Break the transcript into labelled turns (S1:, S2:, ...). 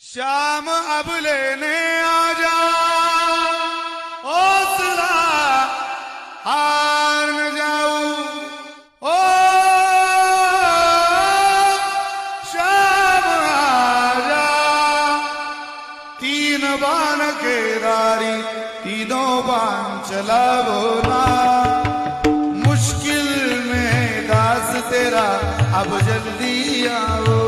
S1: शाम अब लेने आ जा, हौसला हार न जाऊं। ओ शाम आ जा, तीन बान के दारी तीनों बान चला बोला। मुश्किल में दास तेरा अब जल्दी आओ।